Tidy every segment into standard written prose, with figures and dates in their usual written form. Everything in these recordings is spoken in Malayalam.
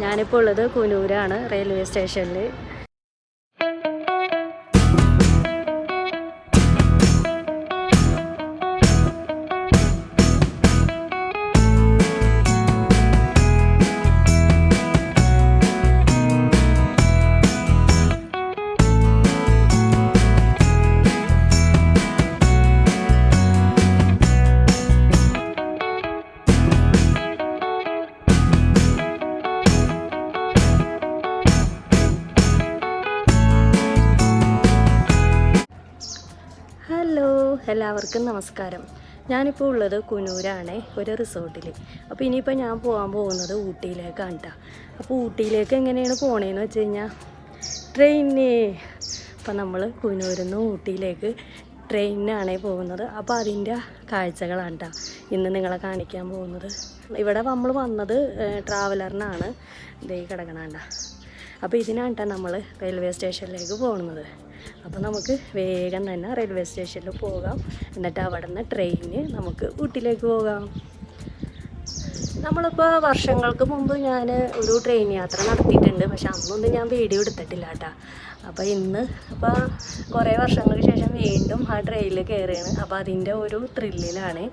ഞാനിപ്പോൾ ഉള്ളത് കുനൂരാണ്, റെയിൽവേ സ്റ്റേഷനിൽ. ഹലോ, എല്ലാവർക്കും നമസ്കാരം. ഞാനിപ്പോൾ ഉള്ളത് കുനൂരാണ്, ഒരു റിസോർട്ടിൽ. അപ്പോൾ ഇനിയിപ്പോൾ ഞാൻ പോകാൻ പോകുന്നത് ഊട്ടിയിലേക്കാണ് കേട്ടോ. അപ്പോൾ ഊട്ടിയിലേക്ക് എങ്ങനെയാണ് പോകണേന്ന് വെച്ച് കഴിഞ്ഞാൽ ട്രെയിന്. അപ്പോൾ നമ്മൾ കുനൂരിൽ നിന്ന് ഊട്ടിയിലേക്ക് ട്രെയിനിനാണ് പോകുന്നത്. അപ്പോൾ അതിൻ്റെ കാഴ്ചകളാണ് കേട്ടോ ഇന്ന് നിങ്ങളെ കാണിക്കാൻ പോകുന്നത്. ഇവിടെ നമ്മൾ വന്നത് ട്രാവലറിനാണ്, ഇതേ കിടക്കണണ്ട. അപ്പോൾ ഇതിനാണ് കേട്ടോ നമ്മൾ റെയിൽവേ സ്റ്റേഷനിലേക്ക് പോകുന്നത്. അപ്പോൾ നമുക്ക് വേഗം തന്നെ റെയിൽവേ സ്റ്റേഷനിൽ പോകാം. എന്നിട്ട് അവിടെ നിന്ന് ട്രെയിനിന് നമുക്ക് ഊട്ടിയിലേക്ക് പോകാം. നമ്മളിപ്പോൾ വർഷങ്ങൾക്ക് മുമ്പ് ഞാൻ ഒരു ട്രെയിൻ യാത്ര നടത്തിയിട്ടുണ്ട്, പക്ഷെ അന്നൊന്നും ഞാൻ വീഡിയോ എടുത്തിട്ടില്ല കേട്ടോ. അപ്പോൾ ഇന്ന് കുറേ വർഷങ്ങൾക്ക് ശേഷം വീണ്ടും ആ ട്രെയിനിൽ കയറുകയാണ്. അപ്പോൾ അതിൻ്റെ ഒരു ത്രില്ലിലാണ്.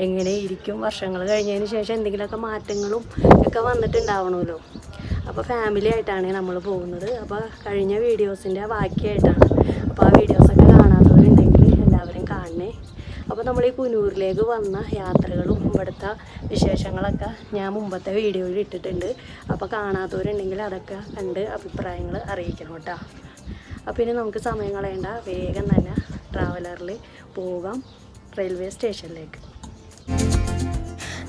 എങ്ങനെ ഇരിക്കും വർഷങ്ങൾ കഴിഞ്ഞതിന് ശേഷം എന്തെങ്കിലുമൊക്കെ മാറ്റങ്ങളും ഒക്കെ വന്നിട്ടുണ്ടാവണമല്ലോ. അപ്പോൾ ഫാമിലി ആയിട്ടാണ് നമ്മൾ പോകുന്നത്. അപ്പോൾ കഴിഞ്ഞ വീഡിയോസിൻ്റെ ബാക്കിയായിട്ടാണ്. അപ്പോൾ ആ വീഡിയോസൊക്കെ കാണാത്തവരുണ്ടെങ്കിൽ എല്ലാവരും കാണണേ. അപ്പോൾ നമ്മൾ ഈ കുനൂരിലേക്ക് വന്ന യാത്രകളും ഇവിടുത്തെ വിശേഷങ്ങളൊക്കെ ഞാൻ മുമ്പത്തെ വീഡിയോയിൽ ഇട്ടിട്ടുണ്ട്. അപ്പോൾ കാണാത്തവരുണ്ടെങ്കിൽ അതൊക്കെ കണ്ട് അഭിപ്രായങ്ങൾ അറിയിക്കണം കേട്ടോ. അപ്പോൾ ഇനി നമുക്ക് സമയം കളയേണ്ട, വേഗം തന്നെ ട്രാവലറിൽ പോകാം റെയിൽവേ സ്റ്റേഷനിലേക്ക്.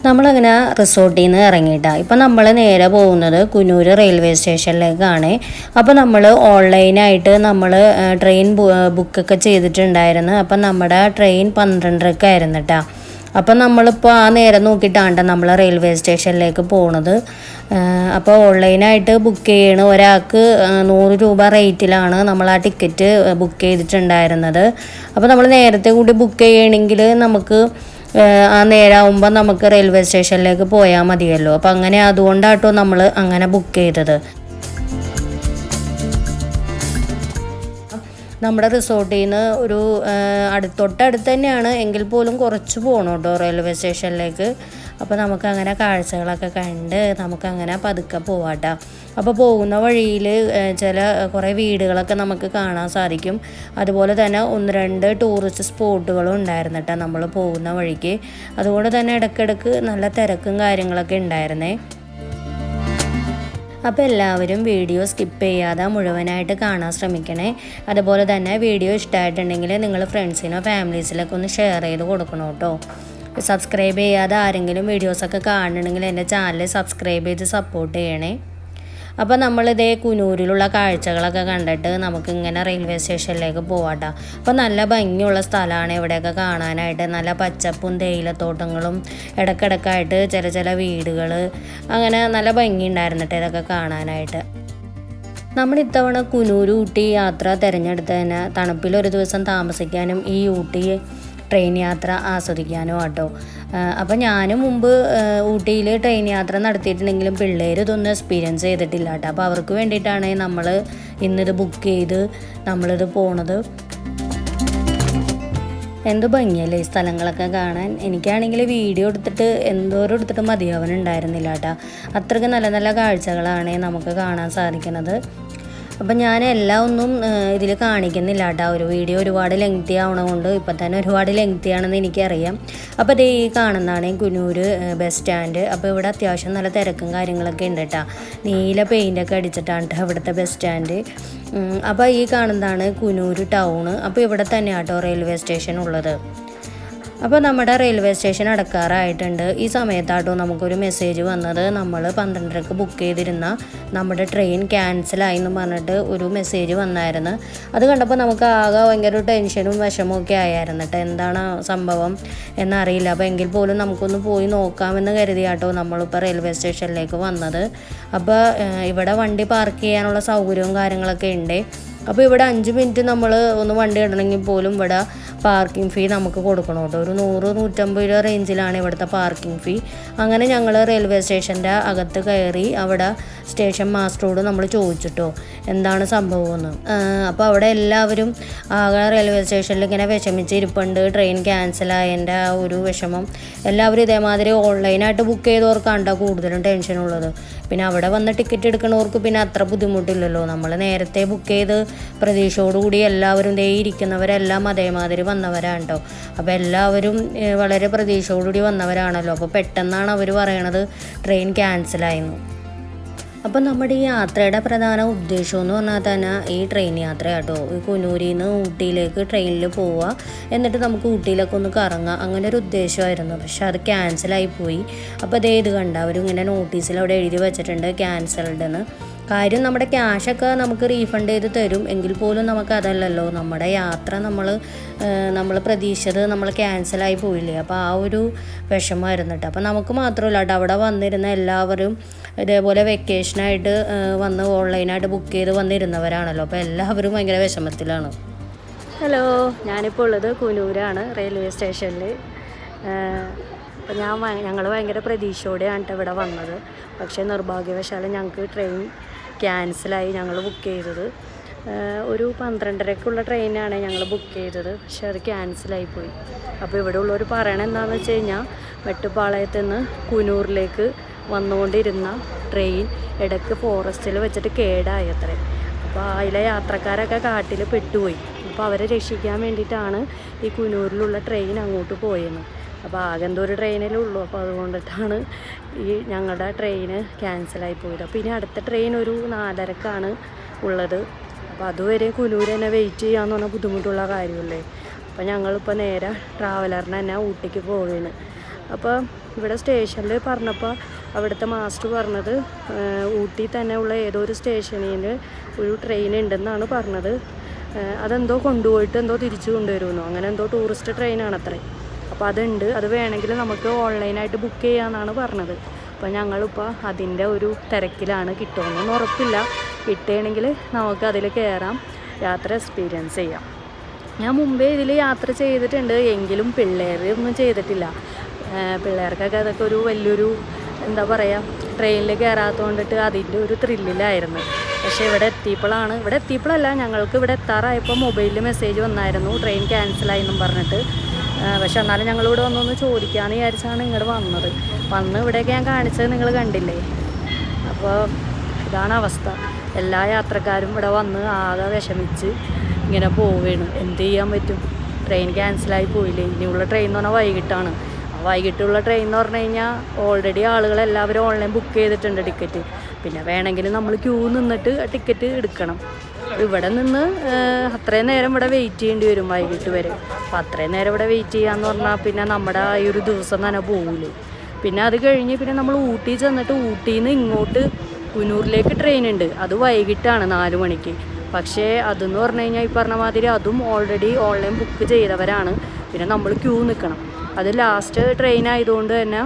നമ്മളങ്ങനെ റിസോർട്ടിൽ നിന്ന് ഇറങ്ങിയിട്ടാണ്. ഇപ്പം നമ്മൾ നേരെ പോകുന്നത് കുനൂർ റെയിൽവേ സ്റ്റേഷനിലേക്കാണ്. അപ്പോൾ നമ്മൾ ഓൺലൈനായിട്ട് നമ്മൾ ട്രെയിൻ ബുക്കൊക്കെ ചെയ്തിട്ടുണ്ടായിരുന്നു. അപ്പം നമ്മുടെ ട്രെയിൻ 12:30 കേട്ടോ. അപ്പം നമ്മളിപ്പോൾ ആ നേരം നോക്കിയിട്ടാണ് നമ്മൾ റെയിൽവേ സ്റ്റേഷനിലേക്ക് പോകുന്നത്. അപ്പോൾ ഓൺലൈനായിട്ട് ബുക്ക് ചെയ്യണ ഒരാൾക്ക് 100 രൂപ റേറ്റിലാണ് നമ്മൾ ആ ടിക്കറ്റ് ബുക്ക് ചെയ്തിട്ടുണ്ടായിരുന്നത്. അപ്പോൾ നമ്മൾ നേരത്തെ കൂടി ബുക്ക് ചെയ്യണമെങ്കിൽ നമുക്ക് ആ നേരമാകുമ്പോൾ നമുക്ക് റെയിൽവേ സ്റ്റേഷനിലേക്ക് പോയാൽ മതിയല്ലോ. അപ്പം അങ്ങനെ അതുകൊണ്ടാട്ടോ നമ്മൾ അങ്ങനെ ബുക്ക് ചെയ്തത്. നമ്മുടെ റിസോർട്ടിൽ നിന്ന് ഒരു തൊട്ടടുത്ത് തന്നെയാണ്, എങ്കിൽ പോലും കുറച്ച് പോകണം കേട്ടോ റെയിൽവേ സ്റ്റേഷനിലേക്ക്. അപ്പോൾ നമുക്കങ്ങനെ കാഴ്ചകളൊക്കെ കണ്ട് നമുക്കങ്ങനെ പതുക്കെ പോവാട്ടോ. അപ്പോൾ പോകുന്ന വഴിയിൽ കുറേ വീടുകളൊക്കെ നമുക്ക് കാണാൻ സാധിക്കും. അതുപോലെ തന്നെ 1-2 ടൂറിസ്റ്റ് സ്പോട്ടുകളും ഉണ്ടായിരുന്നു കേട്ടോ നമ്മൾ പോകുന്ന വഴിക്ക്. അതുകൊണ്ട് തന്നെ ഇടയ്ക്കിടയ്ക്ക് നല്ല തിരക്കും കാര്യങ്ങളൊക്കെ ഉണ്ടായിരുന്നേ. അപ്പോൾ എല്ലാവരും വീഡിയോ സ്കിപ്പ് ചെയ്യാതെ മുഴുവനായിട്ട് കാണാൻ ശ്രമിക്കണേ. അതുപോലെ തന്നെ വീഡിയോ ഇഷ്ടമായിട്ടുണ്ടെങ്കിൽ നിങ്ങൾ ഫ്രണ്ട്സിനോ ഫാമിലീസിലൊക്കെ ഒന്ന് ഷെയർ ചെയ്ത് കൊടുക്കണം കേട്ടോ. സബ്സ്ക്രൈബ് ചെയ്യാതെ ആരെങ്കിലും വീഡിയോസൊക്കെ കാണണമെങ്കിൽ എൻ്റെ ചാനൽ സബ്സ്ക്രൈബ് ചെയ്ത് സപ്പോർട്ട് ചെയ്യണേ. അപ്പോൾ നമ്മളിതേ കുനൂരിലുള്ള കാഴ്ചകളൊക്കെ കണ്ടിട്ട് നമുക്കിങ്ങനെ റെയിൽവേ സ്റ്റേഷനിലേക്ക് പോവാട്ടോ. അപ്പോൾ നല്ല ഭംഗിയുള്ള സ്ഥലമാണ് ഇവിടെയൊക്കെ കാണാനായിട്ട്. നല്ല പച്ചപ്പും തേയിലത്തോട്ടങ്ങളും ഇടയ്ക്കിടയ്ക്കായിട്ട് ചില വീടുകൾ, അങ്ങനെ നല്ല ഭംഗി ഉണ്ടായിരുന്നിട്ട് ഇതൊക്കെ കാണാനായിട്ട്. നമ്മൾ ഇത്തവണ കുനൂർ ഊട്ടി യാത്ര തിരഞ്ഞെടുത്തതിന് തണുപ്പിലൊരു ദിവസം താമസിക്കാനും ഈ ഊട്ടി ട്രെയിൻ യാത്ര ആസ്വദിക്കാനും കേട്ടോ. അപ്പം ഞാനും മുമ്പ് ഊട്ടിയിൽ ട്രെയിൻ യാത്ര നടത്തിയിട്ടുണ്ടെങ്കിലും പിള്ളേർ ഇതൊന്നും എക്സ്പീരിയൻസ് ചെയ്തിട്ടില്ല കേട്ടോ. അപ്പോൾ അവർക്ക് വേണ്ടിയിട്ടാണ് നമ്മൾ ഇന്നിത് ബുക്ക് ചെയ്ത് നമ്മളിത് പോണത്. എന്ത് ഭംഗിയല്ലേ ഈ സ്ഥലങ്ങളൊക്കെ കാണാൻ. എനിക്കാണെങ്കിൽ വീഡിയോ എടുത്തിട്ട് എന്തോരം എടുത്തിട്ട് മതിയാവനുണ്ടായിരുന്നില്ല കേട്ടോ. അത്രയ്ക്ക് നല്ല നല്ല കാഴ്ചകളാണ് നമുക്ക് കാണാൻ സാധിക്കുന്നത്. അപ്പം ഞാൻ എല്ലാം ഒന്നും ഇതിൽ കാണിക്കുന്നില്ല കേട്ടോ. ഒരു വീഡിയോ ഒരുപാട് ലെങ്തി ആവണതുകൊണ്ട് ഇപ്പം തന്നെ ഒരുപാട് ലെങ്തി ആണെന്ന് എനിക്കറിയാം. അപ്പോൾ ഇത് ഈ കാണുന്നതാണ് കുനൂർ ബസ് സ്റ്റാൻഡ്. അപ്പോൾ ഇവിടെ അത്യാവശ്യം നല്ല തിരക്കും കാര്യങ്ങളൊക്കെ ഉണ്ട് കേട്ടോ. നീല പെയിൻ്റൊക്കെ അടിച്ചിട്ടാണ് കേട്ടോ ഇവിടുത്തെ ബസ് സ്റ്റാൻഡ്. അപ്പോൾ ഈ കാണുന്നതാണ് കുനൂർ ടൗണ്. അപ്പോൾ ഇവിടെ തന്നെയാണ് കേട്ടോ റെയിൽവേ സ്റ്റേഷൻ ഉള്ളത്. അപ്പോൾ നമ്മുടെ റെയിൽവേ സ്റ്റേഷൻ അടക്കാറായിട്ടുണ്ട്. ഈ സമയത്താട്ടോ നമുക്കൊരു മെസ്സേജ് വന്നത്, നമ്മൾ 12:30 ബുക്ക് ചെയ്തിരുന്ന നമ്മുടെ ട്രെയിൻ ക്യാൻസലായി എന്ന് പറഞ്ഞിട്ട് ഒരു മെസ്സേജ് വന്നായിരുന്നു. അത് കണ്ടപ്പോൾ നമുക്ക് ആകെ ഭയങ്കര ടെൻഷനും വിഷമമൊക്കെ ആയിരുന്നു കേട്ടോ. എന്താണ് സംഭവം എന്നറിയില്ല. അപ്പോൾ എങ്കിൽ പോലും നമുക്കൊന്ന് പോയി നോക്കാമെന്ന് കരുതിയാട്ടോ നമ്മളിപ്പോൾ റെയിൽവേ സ്റ്റേഷനിലേക്ക് വന്നത്. അപ്പോൾ ഇവിടെ വണ്ടി പാർക്ക് ചെയ്യാനുള്ള സൗകര്യവും കാര്യങ്ങളൊക്കെ ഉണ്ട്. അപ്പോൾ ഇവിടെ 5 മിനിറ്റ് നമ്മൾ ഒന്ന് വണ്ടി ഇടണമെങ്കിൽ പോലും ഇവിടെ പാർക്കിംഗ് ഫീ നമുക്ക് കൊടുക്കണം കേട്ടോ. ഒരു 100-150 രൂപ റേഞ്ചിലാണ് ഇവിടുത്തെ പാർക്കിംഗ് ഫീ. അങ്ങനെ ഞങ്ങൾ റെയിൽവേ സ്റ്റേഷൻ്റെ അകത്ത് കയറി അവിടെ സ്റ്റേഷൻ മാസ്റ്ററോട് നമ്മൾ ചോദിച്ചിട്ടോ എന്താണ് സംഭവമെന്ന്. അപ്പോൾ അവിടെ എല്ലാവരും ആകെ റെയിൽവേ സ്റ്റേഷനിൽ ഇങ്ങനെ വിഷമിച്ചിരിപ്പുണ്ട്. ട്രെയിൻ ക്യാൻസലായതിൻ്റെ ആ ഒരു വിഷമം എല്ലാവരും ഇതേമാതിരി ഓൺലൈനായിട്ട് ബുക്ക് ചെയ്തവർക്കാണ്ടോ കൂടുതലും ടെൻഷനുള്ളത്. പിന്നെ അവിടെ വന്ന് ടിക്കറ്റ് എടുക്കുന്നവർക്ക് പിന്നെ അത്ര ബുദ്ധിമുട്ടില്ലല്ലോ. നമ്മൾ നേരത്തെ ബുക്ക് ചെയ്ത് പ്രതീക്ഷയോടുകൂടി എല്ലാവരും ദേ ഇരിക്കുന്നവരെല്ലാം അതേമാതിരി വന്നവരാണ് കേട്ടോ. അപ്പോൾ എല്ലാവരും വളരെ പ്രതീക്ഷയോടുകൂടി വന്നവരാണല്ലോ. അപ്പോൾ പെട്ടെന്നാണ് അവർ പറയണത് ട്രെയിൻ ക്യാൻസലായിരുന്നു. അപ്പം നമ്മുടെ ഈ യാത്രയുടെ പ്രധാന ഉദ്ദേശം എന്ന് പറഞ്ഞാൽ തന്നെ ഈ ട്രെയിൻ യാത്ര കേട്ടോ. ഈ കുനൂരിൽ നിന്ന് ഊട്ടിയിലേക്ക് ട്രെയിനിൽ പോവുക, എന്നിട്ട് നമുക്ക് ഊട്ടിയിലൊക്കെ ഒന്ന് കറങ്ങാം, അങ്ങനെ ഒരു ഉദ്ദേശമായിരുന്നു. പക്ഷെ അത് ക്യാൻസലായിപ്പോയി. അപ്പോൾ അതേ ഇത് കണ്ട അവരിങ്ങനെ നോട്ടീസിൽ അവിടെ എഴുതി വെച്ചിട്ടുണ്ട് ക്യാൻസൽഡെന്ന്. കാര്യം നമ്മുടെ ക്യാഷൊക്കെ നമുക്ക് റീഫണ്ട് ചെയ്ത് തരും, എങ്കിൽ പോലും നമുക്ക് അതല്ലല്ലോ, നമ്മുടെ യാത്ര നമ്മൾ പ്രതീക്ഷിച്ചത് നമ്മൾ ക്യാൻസലായി പോയില്ലേ. അപ്പോൾ ആ ഒരു വിഷമമായിരുന്നു കേട്ടോ. അപ്പോൾ നമുക്ക് മാത്രമല്ല കേട്ടോ, അവിടെ വന്നിരുന്ന എല്ലാവരും ഇതേപോലെ വെക്കേഷനായിട്ട് വന്ന് ഓൺലൈനായിട്ട് ബുക്ക് ചെയ്ത് വന്നിരുന്നവരാണല്ലോ. അപ്പോൾ എല്ലാവരും ഭയങ്കര വിഷമത്തിലാണ്. ഹലോ, ഞാനിപ്പോൾ ഉള്ളത് കുനൂരാണ്, റെയിൽവേ സ്റ്റേഷനിൽ. അപ്പോൾ ഞങ്ങൾ ഭയങ്കര പ്രതീക്ഷയോടെയാണ് ഇവിടെ വന്നത്. പക്ഷേ നിർഭാഗ്യവശാൽ ഞങ്ങൾക്ക് ട്രെയിൻ ക്യാൻസലായി. ഞങ്ങൾ ബുക്ക് ചെയ്തത് ഒരു 12:30-ക്കുള്ള ട്രെയിനാണ് ഞങ്ങൾ ബുക്ക് ചെയ്തത്. പക്ഷെ അത് ക്യാൻസലായിപ്പോയി. അപ്പോൾ ഇവിടെ ഉള്ളവർ പറയണത് എന്താണെന്ന് വെച്ച് കഴിഞ്ഞാൽ മെട്ടുപ്പാളയത്ത് നിന്ന് കുനൂറിലേക്ക് വന്നുകൊണ്ടിരുന്ന ട്രെയിൻ ഇടയ്ക്ക് ഫോറസ്റ്റിൽ വെച്ചിട്ട് കേടായത്രേ. അപ്പോൾ അതിലെ യാത്രക്കാരൊക്കെ കാട്ടിൽ പെട്ടുപോയി. അപ്പോൾ അവരെ രക്ഷിക്കാൻ വേണ്ടിയിട്ടാണ് ഈ കുനൂരിലുള്ള ട്രെയിൻ അങ്ങോട്ട് പോയെന്ന്. അപ്പോൾ ആകെ എന്തോ ഒരു ട്രെയിനിലുള്ളൂ. അപ്പോൾ അതുകൊണ്ടിട്ടാണ് ഈ ഞങ്ങളുടെ ട്രെയിന് ക്യാൻസലായി പോയത്. അപ്പോൾ ഇനി അടുത്ത ട്രെയിൻ ഒരു 4:30-ക്കാണ് ഉള്ളത്. അപ്പോൾ അതുവരെ കുനൂർ തന്നെ വെയിറ്റ് ചെയ്യാമെന്ന് പറഞ്ഞാൽ ബുദ്ധിമുട്ടുള്ള കാര്യമല്ലേ. അപ്പോൾ ഞങ്ങളിപ്പോൾ നേരെ ട്രാവലറിന് തന്നെ ഊട്ടിക്ക് പോവുകയാണ്. അപ്പോൾ ഇവിടെ സ്റ്റേഷനിൽ പറഞ്ഞപ്പോൾ അവിടുത്തെ മാസ്റ്റർ പറഞ്ഞത് ഊട്ടി തന്നെ ഉള്ള ഏതോ ഒരു സ്റ്റേഷനിൽ ഒരു ട്രെയിൻ ഉണ്ടെന്നാണ് പറഞ്ഞത്. അതെന്തോ കൊണ്ടുപോയിട്ട് എന്തോ തിരിച്ചു കൊണ്ടുവരുമെന്നോ അങ്ങനെ എന്തോ ടൂറിസ്റ്റ് ട്രെയിനാണത്രേ. അപ്പോൾ അതുണ്ട്, അത് വേണമെങ്കിൽ നമുക്ക് ഓൺലൈനായിട്ട് ബുക്ക് ചെയ്യാമെന്നാണ് പറഞ്ഞത്. അപ്പോൾ ഞങ്ങളിപ്പോൾ അതിൻ്റെ ഒരു തിരക്കിലാണ്. കിട്ടുമെന്നൊന്നും ഉറപ്പില്ല. കിട്ടുകയാണെങ്കിൽ നമുക്ക് അതിൽ കയറാം, യാത്ര എക്സ്പീരിയൻസ് ചെയ്യാം. ഞാൻ മുമ്പേ ഇതിൽ യാത്ര ചെയ്തിട്ടുണ്ട്, എങ്കിലും പിള്ളേരൊന്നും ചെയ്തിട്ടില്ല. പിള്ളേർക്കൊക്കെ അതൊക്കെ ഒരു വലിയൊരു എന്താ പറയുക, ട്രെയിനിൽ കയറാത്തത് കൊണ്ടിട്ട് അതിൻ്റെ ഒരു ത്രില്ലിലായിരുന്നു. പക്ഷേ ഇവിടെ എത്തിയപ്പോഴല്ല, ഞങ്ങൾക്ക് ഇവിടെ എത്താറായപ്പോൾ മൊബൈലിൽ മെസ്സേജ് വന്നായിരുന്നു ട്രെയിൻ ക്യാൻസലായെന്നും പറഞ്ഞിട്ട്. പക്ഷെ എന്നാലും ഞങ്ങളിവിടെ വന്നൊന്ന് ചോദിക്കാമെന്ന് വിചാരിച്ചാണ് ഇങ്ങോട്ട് വന്ന് ഇവിടെയൊക്കെ ഞാൻ കാണിച്ചത് നിങ്ങൾ കണ്ടില്ലേ. അപ്പോൾ ഇതാണ് അവസ്ഥ. എല്ലാ യാത്രക്കാരും ഇവിടെ വന്ന് ആകെ വിഷമിച്ച് ഇങ്ങനെ പോവുകയാണ്. എന്ത് ചെയ്യാൻ പറ്റും, ട്രെയിൻ ക്യാൻസലായി പോയില്ലേ. ഇനിയുള്ള ട്രെയിൻ എന്ന് പറഞ്ഞാൽ വൈകിട്ടാണ്. വൈകിട്ടുള്ള ട്രെയിൻ എന്ന് പറഞ്ഞു കഴിഞ്ഞാൽ ഓൾറെഡി ആളുകളെല്ലാവരും ഓൺലൈൻ ബുക്ക് ചെയ്തിട്ടുണ്ട് ടിക്കറ്റ്. പിന്നെ വേണമെങ്കിൽ നമ്മൾ ക്യൂ നിന്നിട്ട് ടിക്കറ്റ് എടുക്കണം. ഇവിടെ നിന്ന് അത്രയും നേരം ഇവിടെ വെയിറ്റ് ചെയ്യേണ്ടി വരും വൈകിട്ട് വരെ. അപ്പോൾ അത്രയും നേരം ഇവിടെ വെയിറ്റ് ചെയ്യാന്ന് പറഞ്ഞാൽ പിന്നെ നമ്മുടെ ഈ ഒരു ദിവസം തന്നെ പോകില്ലേ. പിന്നെ അത് കഴിഞ്ഞ് പിന്നെ നമ്മൾ ഊട്ടി ചെന്നിട്ട് ഊട്ടിയിൽ നിന്ന് ഇങ്ങോട്ട് കുനൂറിലേക്ക് ട്രെയിൻ ഉണ്ട്. അത് വൈകിട്ടാണ് 4 മണിക്ക്. പക്ഷേ അതെന്ന് പറഞ്ഞു കഴിഞ്ഞാൽ ഈ പറഞ്ഞ മാതിരി അതും ഓൾറെഡി ഓൺലൈൻ ബുക്ക് ചെയ്തവരാണ്. പിന്നെ നമ്മൾ ക്യൂ നിൽക്കണം. അത് ലാസ്റ്റ് ട്രെയിൻ ആയതുകൊണ്ട് തന്നെ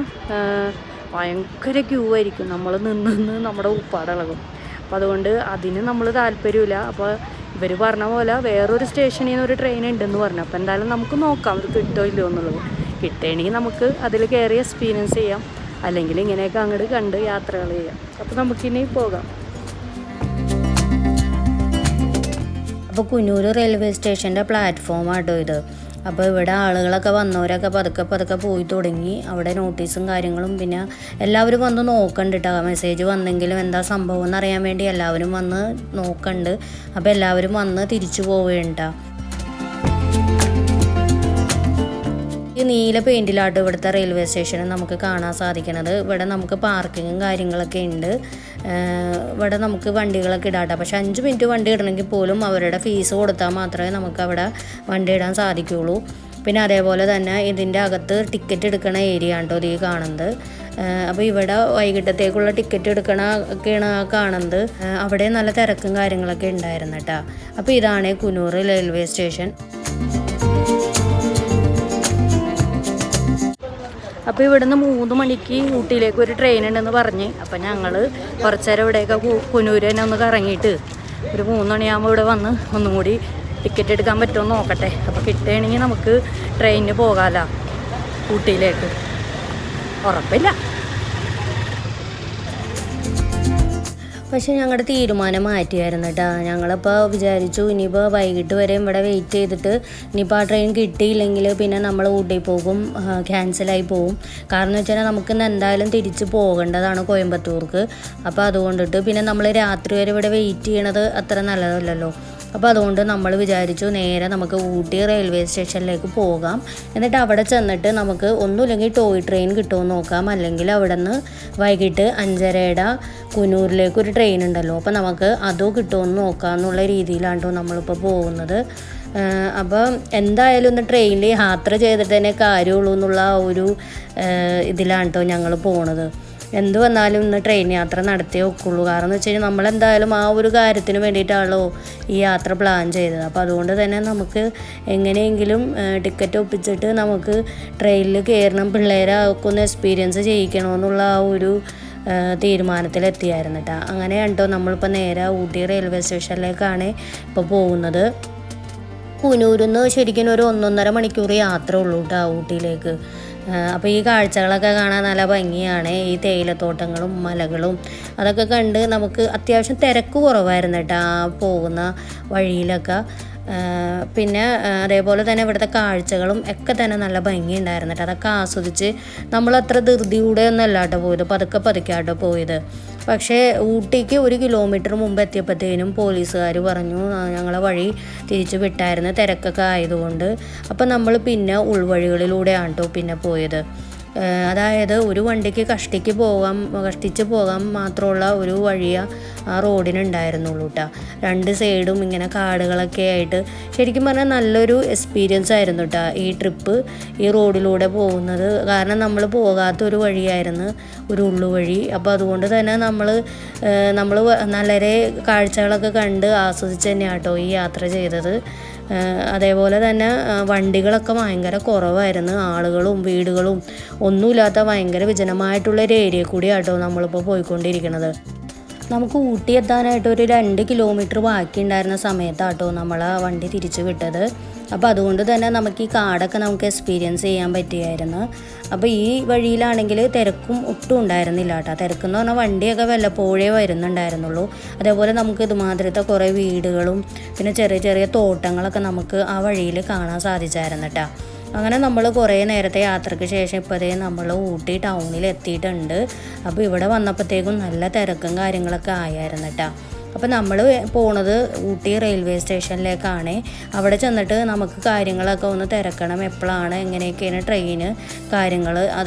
ഭയങ്കര ക്യൂ ആയിരിക്കും. നമ്മൾ നിന്ന് നമ്മുടെ ഉപ്പാടിളകും. അപ്പോൾ അതുകൊണ്ട് അതിന് നമ്മൾ താല്പര്യമില്ല. അപ്പോൾ ഇവർ പറഞ്ഞ പോലെ വേറൊരു സ്റ്റേഷനിൽ നിന്ന് ഒരു ട്രെയിൻ ഉണ്ടെന്ന് പറഞ്ഞു. അപ്പോൾ എന്തായാലും നമുക്ക് നോക്കാം അത് കിട്ടുമോ ഇല്ലയോ എന്നുള്ളത്. കിട്ടുകയാണെങ്കിൽ നമുക്ക് അതിൽ കയറി എക്സ്പീരിയൻസ് ചെയ്യാം, അല്ലെങ്കിൽ ഇങ്ങനെയൊക്കെ അങ്ങോട്ട് കണ്ട് യാത്രകൾ ചെയ്യാം. അപ്പോൾ നമുക്കിനി പോകാം. അപ്പോൾ കുനൂർ റെയിൽവേ സ്റ്റേഷൻ്റെ പ്ലാറ്റ്ഫോമാട്ടോ ഇത്. അപ്പോൾ ഇവിടെ ആളുകളൊക്കെ വന്നവരൊക്കെ പതുക്കെ പോയി തുടങ്ങി. അവിടെ നോട്ടീസും കാര്യങ്ങളും പിന്നെ എല്ലാവരും വന്ന് നോക്കണ്ട് കേട്ടോ. മെസ്സേജ് വന്നെങ്കിലും എന്താ സംഭവം എന്നറിയാൻ വേണ്ടി എല്ലാവരും വന്ന് നോക്കണ്ട്. അപ്പോൾ എല്ലാവരും വന്ന് തിരിച്ചു പോവുകയുണ്ട. ഈ നീല പെയിൻറ്റിലാട്ടോ ഇവിടുത്തെ റെയിൽവേ സ്റ്റേഷനിൽ നമുക്ക് കാണാൻ സാധിക്കുന്നത്. ഇവിടെ നമുക്ക് പാർക്കിങ്ങും കാര്യങ്ങളൊക്കെ ഉണ്ട്. ഇവിടെ നമുക്ക് വണ്ടികളൊക്കെ ഇടാട്ടോ. പക്ഷെ 5 മിനിറ്റ് വണ്ടി ഇടണമെങ്കിൽ പോലും അവരുടെ ഫീസ് കൊടുത്താൽ മാത്രമേ നമുക്ക് അവിടെ വണ്ടി ഇടാൻ സാധിക്കുകയുള്ളൂ. പിന്നെ അതേപോലെ തന്നെ ഇതിൻ്റെ അകത്ത് ടിക്കറ്റ് എടുക്കണ ഏരിയ ആണ് കേട്ടോ ഈ കാണുന്നത്. അപ്പോൾ ഇവിടെ വൈകിട്ടത്തേക്കുള്ള ടിക്കറ്റ് ഒക്കെയാണ് കാണുന്നത്. അവിടെ നല്ല തിരക്കും കാര്യങ്ങളൊക്കെ ഉണ്ടായിരുന്നു കേട്ടോ. അപ്പോൾ ഇതാണ് കുനൂർ റെയിൽവേ സ്റ്റേഷൻ. അപ്പോൾ ഇവിടുന്ന് 3 മണിക്ക് ഊട്ടിയിലേക്ക് ഒരു ട്രെയിൻ ഉണ്ടെന്ന് പറഞ്ഞ്. അപ്പോൾ ഞങ്ങൾ കുറച്ച് നേരം ഇവിടെയൊക്കെ കുനൂര് തന്നെ ഒന്ന് കറങ്ങിയിട്ട് ഒരു 3 മണിയാകുമ്പോൾ ഇവിടെ വന്ന് ഒന്നും കൂടി ടിക്കറ്റ് എടുക്കാൻ പറ്റുമോ നോക്കട്ടെ. അപ്പോൾ കിട്ടുകയാണെങ്കിൽ നമുക്ക് ട്രെയിനിന് പോകാമല്ലോ ഊട്ടിയിലേക്ക്. ഉറപ്പില്ല. പക്ഷേ ഞങ്ങളുടെ തീരുമാനം മാറ്റിയായിരുന്നു കേട്ടോ. ഞങ്ങളിപ്പോൾ വിചാരിച്ചു ഇനിയിപ്പോൾ വൈകിട്ട് വരെ ഇവിടെ വെയിറ്റ് ചെയ്തിട്ട് ഇനിയിപ്പോൾ ആ ട്രെയിൻ കിട്ടിയില്ലെങ്കിൽ പിന്നെ നമ്മൾ ഊട്ടി പോകും, ക്യാൻസലായി പോകും. കാരണം എന്ന് വെച്ചാൽ നമുക്ക് എന്തായാലും തിരിച്ച് പോകേണ്ടതാണ് കോയമ്പത്തൂർക്ക്. അപ്പോൾ അതുകൊണ്ടിട്ട് പിന്നെ നമ്മൾ രാത്രി വരെ ഇവിടെ വെയിറ്റ് ചെയ്യണത് അത്ര നല്ലതല്ലല്ലോ. അപ്പോൾ അതുകൊണ്ട് നമ്മൾ വിചാരിച്ചു നേരെ നമുക്ക് ഊട്ടി റെയിൽവേ സ്റ്റേഷനിലേക്ക് പോകാം. എന്നിട്ട് അവിടെ ചെന്നിട്ട് നമുക്ക് ഒന്നുമില്ലെങ്കിൽ ടോയ് ട്രെയിൻ കിട്ടുമോ നോക്കാം, അല്ലെങ്കിൽ അവിടെ നിന്ന് വൈകിട്ട് 5:30 കുനൂരിലേക്ക് ഒരു ട്രെയിൻ ഉണ്ടല്ലോ, അപ്പോൾ നമുക്ക് അതോ കിട്ടുമോ എന്ന് നോക്കാം എന്നുള്ള രീതിയിലാണ് നമ്മളിപ്പോൾ പോകുന്നത്. അപ്പോൾ എന്തായാലും ഒന്ന് ട്രെയിനിൽ യാത്ര ചെയ്തിട്ട് തന്നെ കാര്യമുള്ളൂ എന്നുള്ള ഒരു ഇതിലാണ് കേട്ടോ ഞങ്ങൾ പോണത്. എന്ത് വന്നാലും ഇന്ന് ട്രെയിൻ യാത്ര നടത്തിയേ ഒക്കുള്ളൂ. കാരണം എന്ന് വെച്ച് കഴിഞ്ഞാൽ നമ്മളെന്തായാലും ആ ഒരു കാര്യത്തിന് വേണ്ടിയിട്ടാണല്ലോ ഈ യാത്ര പ്ലാൻ ചെയ്തത്. അപ്പോൾ അതുകൊണ്ട് തന്നെ നമുക്ക് എങ്ങനെയെങ്കിലും ടിക്കറ്റ് ഒപ്പിച്ചിട്ട് നമുക്ക് ട്രെയിനിൽ കയറണം, പിള്ളേരെ ഒന്ന് എക്സ്പീരിയൻസ് ചെയ്യിക്കണമെന്നുള്ള ആ ഒരു തീരുമാനത്തിലെത്തിയായിരുന്നു കേട്ടോ. അങ്ങനെയാണ് കേട്ടോ നമ്മളിപ്പോൾ നേരെ ഊട്ടി റെയിൽവേ സ്റ്റേഷനിലേക്കാണ് ഇപ്പോൾ പോകുന്നത്. കുനൂരിൽ നിന്ന് ശരിക്കും ഒരു 1.5 മണിക്കൂർ യാത്ര ഉള്ളൂ കേട്ടോ ഊട്ടിയിലേക്ക്. അപ്പോൾ ഈ കാഴ്ചകളൊക്കെ കാണാൻ നല്ല ഭംഗിയാണ്. ഈ തേയിലത്തോട്ടങ്ങളും മലകളും അതൊക്കെ കണ്ട് നമുക്ക് അത്യാവശ്യം തിരക്ക് കുറവായിരുന്നു കേട്ടോ പോകുന്ന വഴിയിലൊക്കെ. പിന്നെ അതേപോലെ തന്നെ ഇവിടുത്തെ കാഴ്ചകളും ഒക്കെ തന്നെ നല്ല ഭംഗിയുണ്ടായിരുന്നു കേട്ടോ. അതൊക്കെ ആസ്വദിച്ച് നമ്മളത്ര ധൃതിയൂടെ ഒന്നല്ല കേട്ടോ പോയത്, പതുക്കെ പോയത്. പക്ഷേ ഊട്ടിക്ക് 1 കിലോമീറ്റർ മുമ്പ് എത്തിയപ്പോഴത്തേനും പോലീസുകാർ പറഞ്ഞു ഞങ്ങളെ വഴി തിരിച്ചു വിട്ടായിരുന്നു, തിരക്കൊക്കെ ആയതുകൊണ്ട്. അപ്പോൾ നമ്മൾ പിന്നെ ഉൾവഴികളിലൂടെയാണ് കേട്ടോ പിന്നെ പോയത്. അതായത് ഒരു വണ്ടിക്ക് കഷ്ടിച്ച് പോകാൻ മാത്രമുള്ള ഒരു വഴിയ ആ റോഡിനുണ്ടായിരുന്നുള്ളൂ കേട്ടോ. 2 സൈഡും ഇങ്ങനെ കാടുകളൊക്കെ ആയിട്ട് ശരിക്കും പറഞ്ഞാൽ നല്ലൊരു എക്സ്പീരിയൻസ് ആയിരുന്നു കേട്ടോ ഈ ട്രിപ്പ്, ഈ റോഡിലൂടെ പോകുന്നത്. കാരണം നമ്മൾ പോകാത്തൊരു വഴിയായിരുന്നു, ഒരു ഉള്ളുവഴി. അപ്പോൾ അതുകൊണ്ട് തന്നെ നമ്മൾ വളരെ കാഴ്ചകളൊക്കെ കണ്ട് ആസ്വദിച്ച് തന്നെയാണ് കേട്ടോ ഈ യാത്ര ചെയ്തത്. അതേപോലെ തന്നെ വണ്ടികളൊക്കെ ഭയങ്കര കുറവായിരുന്നു, ആളുകളും വീടുകളും ഒന്നുമില്ലാത്ത ഭയങ്കര വിജനമായിട്ടുള്ളൊരു ഏരിയ കൂടിയാട്ടോ നമ്മളിപ്പോൾ പോയിക്കൊണ്ടിരിക്കുന്നത്. നമുക്ക് ഊട്ടി എത്താനായിട്ട് ഒരു 2 കിലോമീറ്റർ ബാക്കിയുണ്ടായിരുന്ന സമയത്താട്ടോ നമ്മളെ വണ്ടി തിരിച്ചു വിട്ടത്. അപ്പോൾ അതുകൊണ്ട് തന്നെ നമുക്ക് ഈ കാടൊക്കെ നമുക്ക് എക്സ്പീരിയൻസ് ചെയ്യാൻ പറ്റിയായിരുന്നു. അപ്പോൾ ഈ വഴിയിലാണെങ്കിൽ തിരക്കും ഒട്ടും ഉണ്ടായിരുന്നില്ല കേട്ടോ. തിരക്കെന്ന് പറഞ്ഞാൽ വണ്ടിയൊക്കെ വല്ലപ്പോഴേ വരുന്നുണ്ടായിരുന്നുള്ളൂ. അതേപോലെ നമുക്ക് ഇതുമാതിരത്തെ കുറേ വീടുകളും പിന്നെ ചെറിയ ചെറിയ തോട്ടങ്ങളൊക്കെ നമുക്ക് ആ വഴിയിൽ കാണാൻ സാധിച്ചായിരുന്നു കേട്ടോ. അങ്ങനെ നമ്മൾ കുറേ നേരത്തെ യാത്രയ്ക്ക് ശേഷം ഇപ്പോഴേ നമ്മൾ ഊട്ടി ടൗണിൽ എത്തിയിട്ടുണ്ട്. അപ്പോൾ ഇവിടെ വന്നപ്പോഴത്തേക്കും നല്ല തിരക്കും കാര്യങ്ങളൊക്കെ ആയായിരുന്നു കേട്ടോ. അപ്പോൾ നമ്മൾ പോണത് ഊട്ടി റെയിൽവേ സ്റ്റേഷനിലേക്കാണ്. അവിടെ ചെന്നിട്ട് നമുക്ക് കാര്യങ്ങളൊക്കെ ഒന്ന് തിരക്കണം, എപ്പോഴാണ് എങ്ങനെയൊക്കെയാണ് ട്രെയിന് കാര്യങ്ങൾ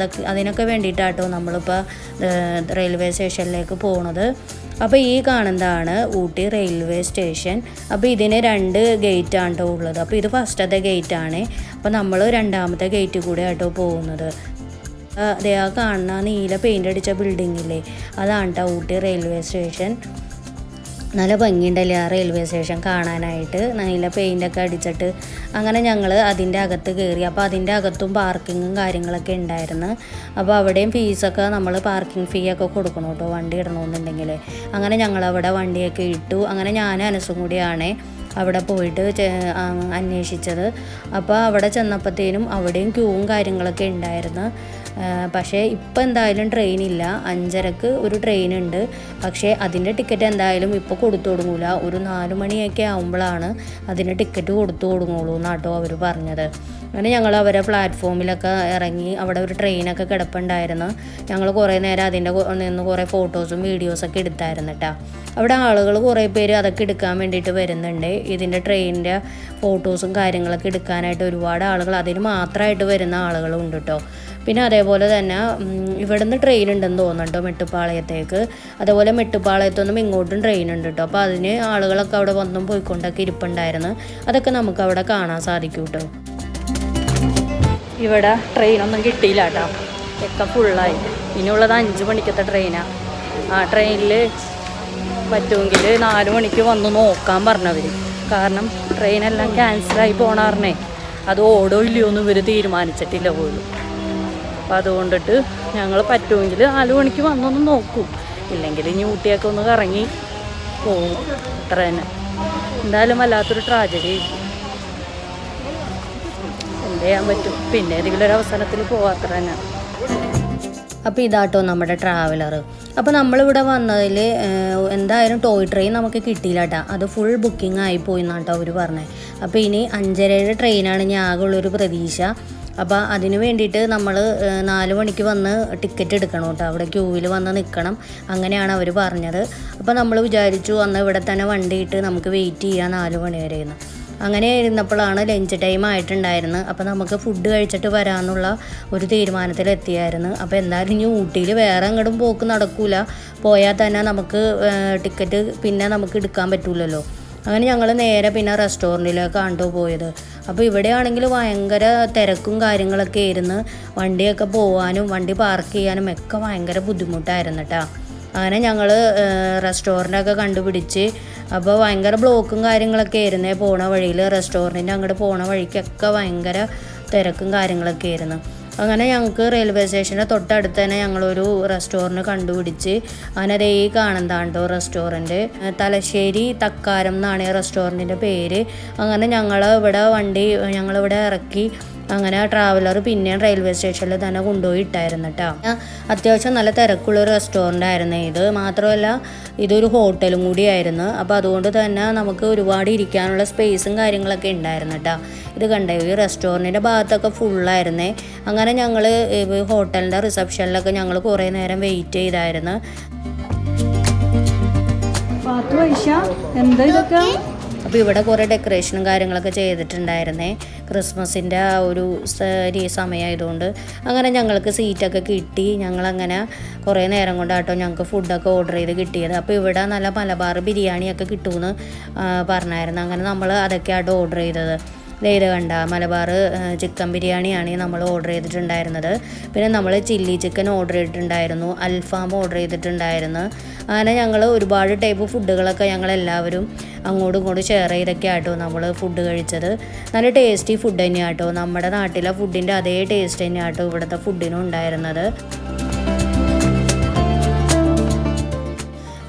അതിനൊക്കെ വേണ്ടിയിട്ടാട്ടോ നമ്മളിപ്പോൾ റെയിൽവേ സ്റ്റേഷനിലേക്ക് പോണത്. അപ്പോൾ ഈ കാണുന്നതാണ് ഊട്ടി റെയിൽവേ സ്റ്റേഷൻ. അപ്പോൾ ഇതിന് 2 ഗേറ്റാണ് കേട്ടോ ഉള്ളത്. അപ്പോൾ ഇത് ഫസ്റ്റത്തെ ഗേറ്റാണ്. അപ്പോൾ നമ്മൾ 2ാമത്തെ ഗേറ്റ് കൂടെ ആട്ടോ പോകുന്നത്. അതേ ആ കാണുന്ന നീല പെയിൻ്റ് അടിച്ച ബിൽഡിങ്ങില്ലേ, അതാണ് കേട്ടോ ഊട്ടി റെയിൽവേ സ്റ്റേഷൻ. നല്ല ഭംഗിയുണ്ടല്ലേ ആ റെയിൽവേ സ്റ്റേഷൻ കാണാനായിട്ട്, നല്ല പെയിൻ്റൊക്കെ അടിച്ചിട്ട്. അങ്ങനെ ഞങ്ങൾ അതിൻ്റെ അകത്ത് കയറി. അപ്പോൾ അതിൻ്റെ അകത്തും പാർക്കിങ്ങും കാര്യങ്ങളൊക്കെ ഉണ്ടായിരുന്നു. അപ്പോൾ അവിടെയും ഫീസൊക്കെ നമ്മൾ പാർക്കിംഗ് ഫീ ഒക്കെ കൊടുക്കണം കേട്ടോ വണ്ടി ഇടണമെന്നുണ്ടെങ്കിൽ. അങ്ങനെ ഞങ്ങളവിടെ വണ്ടിയൊക്കെ ഇട്ടു. അങ്ങനെ ഞാനും അനസും കൂടിയാണ് അവിടെ പോയിട്ട് അന്വേഷിച്ചത്. അപ്പോൾ അവിടെ ചെന്നപ്പോഴത്തേനും അവിടെയും ക്യൂവും കാര്യങ്ങളൊക്കെ ഉണ്ടായിരുന്നു. പക്ഷേ ഇപ്പം എന്തായാലും ട്രെയിനില്ല. 5:30 ഒരു ട്രെയിൻ ഉണ്ട്. പക്ഷേ അതിൻ്റെ ടിക്കറ്റ് എന്തായാലും ഇപ്പോൾ കൊടുത്തു തുടങ്ങൂല. ഒരു 4 മണിയൊക്കെ ആകുമ്പോഴാണ് അതിന് ടിക്കറ്റ് കൊടുത്തു തുടങ്ങുള്ളൂ എന്നാട്ടോ അവർ പറഞ്ഞത്. അങ്ങനെ ഞങ്ങൾ അവരെ പ്ലാറ്റ്ഫോമിലൊക്കെ ഇറങ്ങി. അവിടെ ഒരു ട്രെയിനൊക്കെ കിടപ്പുണ്ടായിരുന്നു. ഞങ്ങൾ കുറേ നേരം അതിൻ്റെ നിന്ന് കുറേ ഫോട്ടോസും വീഡിയോസൊക്കെ എടുത്തായിരുന്നു കേട്ടോ. അവിടെ ആളുകൾ കുറേ പേര് അതൊക്കെ എടുക്കാൻ വേണ്ടിയിട്ട് വരുന്നുണ്ട്. ഇതിൻ്റെ ട്രെയിനിൻ്റെ ഫോട്ടോസും കാര്യങ്ങളൊക്കെ എടുക്കാനായിട്ട് ഒരുപാട് ആളുകൾ, അതിന് മാത്രമായിട്ട് വരുന്ന ആളുകളും ഉണ്ട് കേട്ടോ. പിന്നെ അതേപോലെ തന്നെ ഇവിടുന്ന് ട്രെയിൻ ഉണ്ടെന്ന് തോന്നുന്നുണ്ടോ മെട്ടുപ്പാളയത്തേക്ക്. അതേപോലെ മെട്ടുപ്പാളയത്തൊന്നും ഇങ്ങോട്ടും ട്രെയിൻ ഉണ്ട് കേട്ടോ. അപ്പോൾ അതിന് ആളുകളൊക്കെ അവിടെ വന്നും പോയിക്കൊണ്ടൊക്കെ ഇരിപ്പുണ്ടായിരുന്നു. അതൊക്കെ നമുക്ക് അവിടെ കാണാൻ സാധിക്കും കേട്ടോ. ഇവിടെ ട്രെയിനൊന്നും കിട്ടിയില്ല കേട്ടോ, ഒക്കെ ഫുള്ളായി. ഇനിയുള്ളത് 5 മണിക്കത്തെ ട്രെയിനാണ്. ആ ട്രെയിനിൽ പറ്റുമെങ്കിൽ 4 മണിക്ക് വന്ന് നോക്കാൻ പറഞ്ഞവർ. കാരണം ട്രെയിനെല്ലാം ക്യാൻസലായി പോണാറിനെ അത് ഓടോ ഇല്ലയോ എന്ന് ഇവർ തീരുമാനിച്ചിട്ടില്ല പോലും. അപ്പോൾ അതുകൊണ്ടിട്ട് ഞങ്ങൾ പറ്റുമെങ്കിൽ 4 മണിക്ക് വന്നൊന്ന് നോക്കും, ഇല്ലെങ്കിൽ ഇനി ഊട്ടിയൊക്കെ ഒന്ന് കറങ്ങി പോകും. അത്ര തന്നെ. എന്തായാലും വല്ലാത്തൊരു ട്രാജഡി. എന്ത് ചെയ്യാൻ പറ്റും, പിന്നെ ഏതെങ്കിലും ഒരു അവസരത്തിൽ പോകാത്ര തന്നെ. അപ്പോൾ ഇതാട്ടോ നമ്മുടെ ട്രാവലർ. അപ്പോൾ നമ്മളിവിടെ വന്നതിൽ എന്തായാലും ടോയ് ട്രെയിൻ നമുക്ക് കിട്ടിയില്ല കേട്ടോ. അത് ഫുൾ ബുക്കിംഗ് ആയിപ്പോയി എന്നാട്ടോ അവർ പറഞ്ഞത്. അപ്പോൾ ഇനി 5:30 ട്രെയിനാണ് ഞാൻ ആകെയുള്ളൊരു പ്രതീക്ഷ. അപ്പോൾ അതിന് വേണ്ടിയിട്ട് നമ്മൾ 4 മണിക്ക് വന്ന് ടിക്കറ്റ് എടുക്കണം കേട്ടോ. അവിടെ ക്യൂവിൽ വന്ന് നിൽക്കണം, അങ്ങനെയാണ് അവർ പറഞ്ഞത്. അപ്പോൾ നമ്മൾ വിചാരിച്ചു അന്ന് ഇവിടെ തന്നെ വണ്ടിയിട്ട് നമുക്ക് വെയിറ്റ് ചെയ്യാം 4 മണി വരെ എന്ന്. അങ്ങനെ ഇരുന്നപ്പോഴാണ് ലഞ്ച് ടൈം ആയിട്ടുണ്ടായിരുന്നത്. അപ്പോൾ നമുക്ക് ഫുഡ് കഴിച്ചിട്ട് വരാമെന്നുള്ള ഒരു തീരുമാനത്തിലെത്തിയായിരുന്നു. അപ്പോൾ എന്തായാലും ഇനി ഊട്ടിയിൽ വേറെ എങ്ങോട്ടും പോക്ക് നടക്കൂല, പോയാൽ തന്നെ നമുക്ക് ടിക്കറ്റ് പിന്നെ നമുക്ക് എടുക്കാൻ പറ്റൂലല്ലോ. അങ്ങനെ ഞങ്ങൾ നേരെ പിന്നെ റെസ്റ്റോറൻറ്റിലേക്കാണ് പോയത്. അപ്പോൾ ഇവിടെയാണെങ്കിൽ ഭയങ്കര തിരക്കും കാര്യങ്ങളൊക്കെ ആയിരുന്നു. വണ്ടിയൊക്കെ പോകാനും വണ്ടി പാർക്ക് ചെയ്യാനും ഒക്കെ ഭയങ്കര ബുദ്ധിമുട്ടായിരുന്നു കേട്ടോ. അങ്ങനെ ഞങ്ങൾ റെസ്റ്റോറൻറ്റൊക്കെ കണ്ടുപിടിച്ച്, അപ്പോൾ ഭയങ്കര ബ്ലോക്കും കാര്യങ്ങളൊക്കെ ആയിരുന്നേ പോണ വഴിയിൽ. റെസ്റ്റോറൻറ്റിൻ്റെ അങ്ങോട്ട് പോണ വഴിക്കൊക്കെ ഭയങ്കര തിരക്കും കാര്യങ്ങളൊക്കെ ആയിരുന്നു. അങ്ങനെ ഞങ്ങൾക്ക് റെയിൽവേ സ്റ്റേഷൻ്റെ തൊട്ടടുത്ത് തന്നെ ഞങ്ങളൊരു റെസ്റ്റോറൻറ്റ് കണ്ടുപിടിച്ച്. അങ്ങനെ അതേ കാണുന്നതാണ്ടോ റെസ്റ്റോറൻറ്റ്, തലശ്ശേരി തക്കാരം എന്നാണ് ഈ റെസ്റ്റോറൻറ്റിൻ്റെ പേര്. അങ്ങനെ ഞങ്ങളിവിടെ ഇറക്കി. അങ്ങനെ ട്രാവലർ പിന്നെയും റെയിൽവേ സ്റ്റേഷനിൽ തന്നെ കൊണ്ടുപോയി ഇട്ടായിരുന്നു കേട്ടോ. അത്യാവശ്യം നല്ല തിരക്കുള്ളൊരു റെസ്റ്റോറൻ്റ് ആയിരുന്നു ഇത്. മാത്രമല്ല ഇതൊരു ഹോട്ടലും കൂടിയായിരുന്നു. അപ്പോൾ അതുകൊണ്ട് തന്നെ നമുക്ക് ഒരുപാട് ഇരിക്കാനുള്ള സ്പേസും കാര്യങ്ങളൊക്കെ ഉണ്ടായിരുന്നു കേട്ടോ. ഇത് കണ്ടേ, ഈ റെസ്റ്റോറൻറ്റിൻ്റെ ഭാഗത്തൊക്കെ ഫുള്ളായിരുന്നേ. അങ്ങനെ ഞങ്ങൾ ഹോട്ടലിൻ്റെ റിസപ്ഷനിലൊക്കെ ഞങ്ങൾ കുറേ നേരം വെയിറ്റ് ചെയ്തായിരുന്നു. അപ്പോൾ ഇവിടെ കുറേ ഡെക്കറേഷനും കാര്യങ്ങളൊക്കെ ചെയ്തിട്ടുണ്ടായിരുന്നേ, ക്രിസ്മസിൻ്റെ ആ ഒരു സമയമായതുകൊണ്ട്. അങ്ങനെ ഞങ്ങൾക്ക് സീറ്റൊക്കെ കിട്ടി. ഞങ്ങളങ്ങനെ കുറേ നേരം കൊണ്ടാട്ടോ ഞങ്ങൾക്ക് ഫുഡൊക്കെ ഓർഡർ ചെയ്ത് കിട്ടിയത്. അപ്പോൾ ഇവിടെ നല്ല മലബാർ ബിരിയാണിയൊക്കെ കിട്ടുമെന്ന് പറഞ്ഞായിരുന്നു. അങ്ങനെ നമ്മൾ അതൊക്കെയാട്ടോ ഓർഡർ ചെയ്തത്. ഇത് കണ്ട മലബാർ ചിക്കൻ ബിരിയാണിയാണ് നമ്മൾ ഓർഡർ ചെയ്തിട്ടുണ്ടായിരുന്നത്. പിന്നെ നമ്മൾ ചില്ലി ചിക്കൻ ഓർഡർ ചെയ്തിട്ടുണ്ടായിരുന്നു, അൽഫാം ഓർഡർ ചെയ്തിട്ടുണ്ടായിരുന്നു. അങ്ങനെ ഞങ്ങൾ ഒരുപാട് ടൈപ്പ് ഫുഡുകളൊക്കെ ഞങ്ങളെല്ലാവരും അങ്ങോട്ടും ഇങ്ങോട്ടും ഷെയർ ചെയ്തൊക്കെ ആട്ടോ നമ്മൾ ഫുഡ് കഴിച്ചത്. നല്ല ടേസ്റ്റി ഫുഡ് തന്നെയാട്ടോ. നമ്മുടെ നാട്ടിലെ ഫുഡിൻ്റെ അതേ ടേസ്റ്റ് തന്നെയാട്ടോ ഇവിടുത്തെ ഫുഡിനും ഉണ്ടായിരുന്നത്.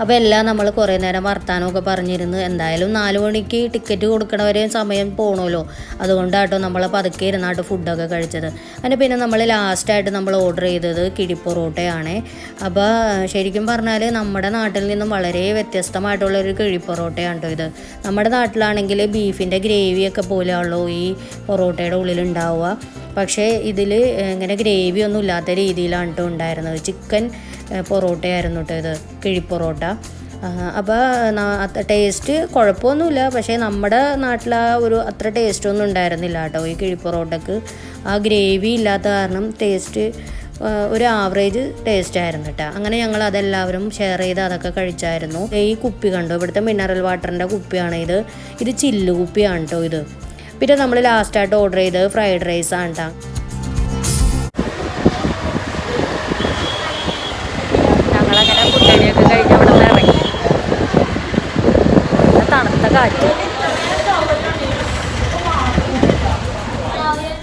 അപ്പോൾ എല്ലാം നമ്മൾ കുറേ നേരം വർത്താനമൊക്കെ പറഞ്ഞിരുന്നു. എന്തായാലും 4 മണിക്ക് ടിക്കറ്റ് കൊടുക്കണവരെ സമയം പോകണമല്ലോ, അതുകൊണ്ടാട്ടോ നമ്മൾ പതുക്കെ ഇരുന്നാട്ടോ ഫുഡൊക്കെ കഴിച്ചത്. അതിന് പിന്നെ നമ്മൾ ലാസ്റ്റായിട്ട് നമ്മൾ ഓർഡർ ചെയ്തത് കിഴിപ്പൊറോട്ടയാണ്. അപ്പോൾ ശരിക്കും പറഞ്ഞാൽ നമ്മുടെ നാട്ടിൽ നിന്നും വളരെ വ്യത്യസ്തമായിട്ടുള്ളൊരു കിഴിപ്പൊറോട്ടയാണ് കേട്ടോ ഇത്. നമ്മുടെ നാട്ടിലാണെങ്കിൽ ബീഫിൻ്റെ ഗ്രേവിയൊക്കെ പോലെയുള്ളൂ ഈ പൊറോട്ടയുടെ ഉള്ളിലുണ്ടാവുക. പക്ഷേ ഇതിൽ ഇങ്ങനെ ഗ്രേവി ഒന്നും ഇല്ലാത്ത രീതിയിലാണ് കേട്ടോ ഉണ്ടായിരുന്നത്. ചിക്കൻ പൊറോട്ടയായിരുന്നു കേട്ടോ ഇത്, കിഴിപ്പൊറോട്ട. അപ്പോൾ ടേസ്റ്റ് കുഴപ്പമൊന്നുമില്ല, പക്ഷേ നമ്മുടെ നാട്ടിൽ അത്ര ടേസ്റ്റൊന്നും ഉണ്ടായിരുന്നില്ല കേട്ടോ ഈ കിഴിപ്പൊറോട്ടക്ക്. ആ ഗ്രേവി ഇല്ലാത്ത കാരണം ടേസ്റ്റ് ഒരു ആവറേജ് ടേസ്റ്റ് ആയിരുന്നു കേട്ടോ. അങ്ങനെ ഞങ്ങൾ അതെല്ലാവരും ഷെയർ ചെയ്ത് അതൊക്കെ കഴിച്ചായിരുന്നു. ഈ കുപ്പി കണ്ടോ, ഇവിടുത്തെ മിനറൽ വാട്ടറിൻ്റെ കുപ്പിയാണ് ഇത്. ഇത് ചില്ല് കുപ്പിയാണ് കേട്ടോ ഇത്. പിന്നെ നമ്മൾ ലാസ്റ്റായിട്ട് ഓർഡർ ചെയ്തത് ഫ്രൈഡ് റൈസാണ് കേട്ടോ. ഞങ്ങളങ്ങനെ കുട്ടികളെയൊക്കെ കഴിഞ്ഞ് അവിടെ നിന്ന് ഇറങ്ങി. തണുത്ത കാറ്റ്.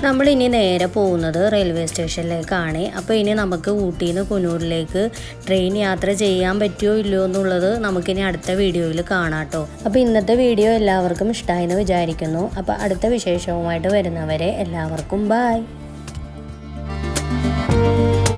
നമ്മളിനി നേരെ പോകുന്നത് റെയിൽവേ സ്റ്റേഷനിലേക്കാണ്. അപ്പോൾ ഇനി നമുക്ക് ഊട്ടിയിൽ നിന്ന് കുന്നൂരിലേക്ക് ട്രെയിൻ യാത്ര ചെയ്യാൻ പറ്റുമോ ഇല്ലയോ എന്നുള്ളത് നമുക്കിനി അടുത്ത വീഡിയോയിൽ കാണാം കേട്ടോ. അപ്പോൾ ഇന്നത്തെ വീഡിയോ എല്ലാവർക്കും ഇഷ്ടമായെന്ന് വിചാരിക്കുന്നു. അപ്പോൾ അടുത്ത വിശേഷവുമായിട്ട് വരുന്നവരെ എല്ലാവർക്കും ബായ്.